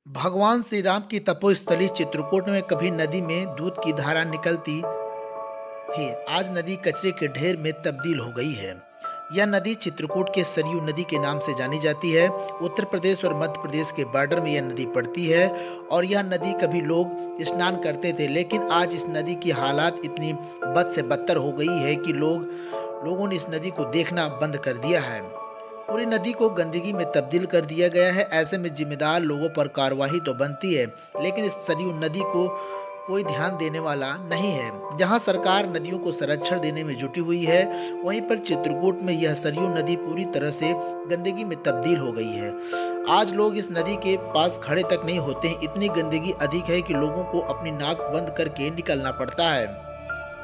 भगवान श्री राम की तपोस्थली चित्रकूट में कभी नदी में दूध की धारा निकलती थी। आज नदी कचरे के ढेर में तब्दील हो गई है। यह नदी चित्रकूट के सरयू नदी के नाम से जानी जाती है। उत्तर प्रदेश और मध्य प्रदेश के बॉर्डर में यह नदी पड़ती है और यह नदी कभी लोग स्नान करते थे, लेकिन आज इस नदी की हालात इतनी बद से बदतर हो गई है कि लोगों ने इस नदी को देखना बंद कर दिया है। पूरी नदी को गंदगी में तब्दील कर दिया गया है। ऐसे में जिम्मेदार लोगों पर कार्रवाई तो बनती है, लेकिन इस सरयू नदी को कोई ध्यान देने वाला नहीं है। जहां सरकार नदियों को संरक्षण देने में जुटी हुई है, वहीं पर चित्रकूट में यह सरयू नदी पूरी तरह से गंदगी में तब्दील हो गई है। आज लोग इस नदी के पास खड़े तक नहीं होते हैं। इतनी गंदगी अधिक है कि लोगों को अपनी नाक बंद करके निकलना पड़ता है।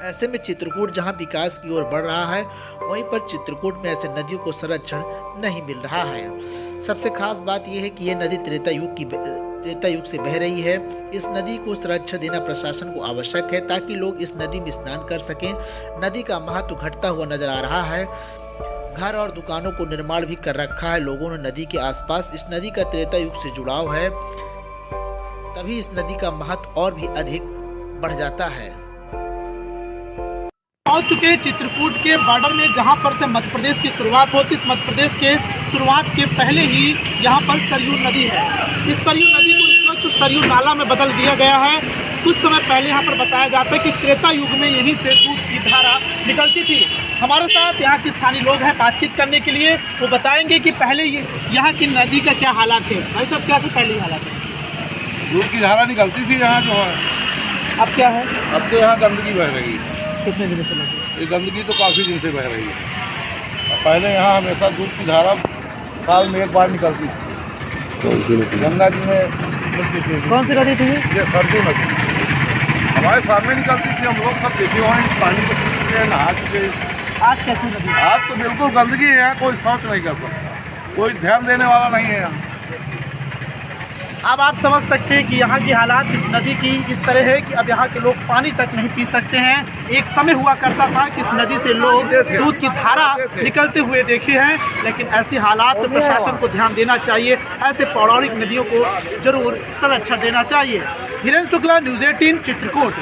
ऐसे में चित्रकूट जहां विकास की ओर बढ़ रहा है, वहीं पर चित्रकूट में ऐसे नदियों को संरक्षण नहीं मिल रहा है। सबसे खास बात यह है कि यह नदी त्रेता युग से बह रही है। इस नदी को संरक्षण देना प्रशासन को आवश्यक है, ताकि लोग इस नदी में स्नान कर सकें। नदी का महत्व घटता हुआ नजर आ रहा है। घर और दुकानों को निर्माण भी कर रखा है लोगों ने नदी के आसपास। इस नदी का त्रेता युग से जुड़ाव है, तभी इस नदी का महत्व और भी अधिक बढ़ जाता है। पहुंच चुके हैं चित्रकूट के बॉर्डर में, जहां पर से मध्य प्रदेश की शुरुआत होती है। इस मध्य प्रदेश के शुरुआत के पहले ही यहां पर सरयू नदी है। इस सरयू नदी को इस वक्त सरयू नाला में बदल दिया गया है। कुछ समय पहले यहां पर बताया जाता है कि त्रेता युग में यहीं से दूध की धारा निकलती थी। हमारे साथ यहाँ के स्थानीय लोग हैं बातचीत करने के लिए। वो बताएंगे कि पहले यहाँ की नदी का क्या हालात है। भाई साहब, क्या थे पहले हालात है? दूध की धारा निकलती थी यहाँ जो है। अब क्या है? अब तो यहाँ गंदगी बह रही है। कितने दिनों से लगे? ये गंदगी तो काफ़ी दिन से बह रही है। और पहले यहाँ हमेशा दूध की धारा साल में एक बार निकलती थी। गंगा जी में कौन सी नदी थी? ये सरयू नदी हमारे सामने निकलती थी। हम लोग सब देखे हुए हैं, पानी में पी चुके हैं, नहा चुके हैं। आज कैसी नदी? आज तो बिल्कुल गंदगी है। यहाँ कोई शौच नहीं कर सकता, कोई ध्यान देने वाला नहीं है यहाँ। अब आप समझ सकते हैं कि यहाँ की हालात इस नदी की इस तरह है कि अब यहाँ के लोग पानी तक नहीं पी सकते हैं। एक समय हुआ करता था कि इस नदी से लोग दूध की धारा निकलते हुए देखे हैं, लेकिन ऐसी हालात में प्रशासन को ध्यान देना चाहिए। ऐसे पौराणिक नदियों को जरूर संरक्षण देना चाहिए। धीरेन्द्र शुक्ला, न्यूज़ 18, चित्रकूट।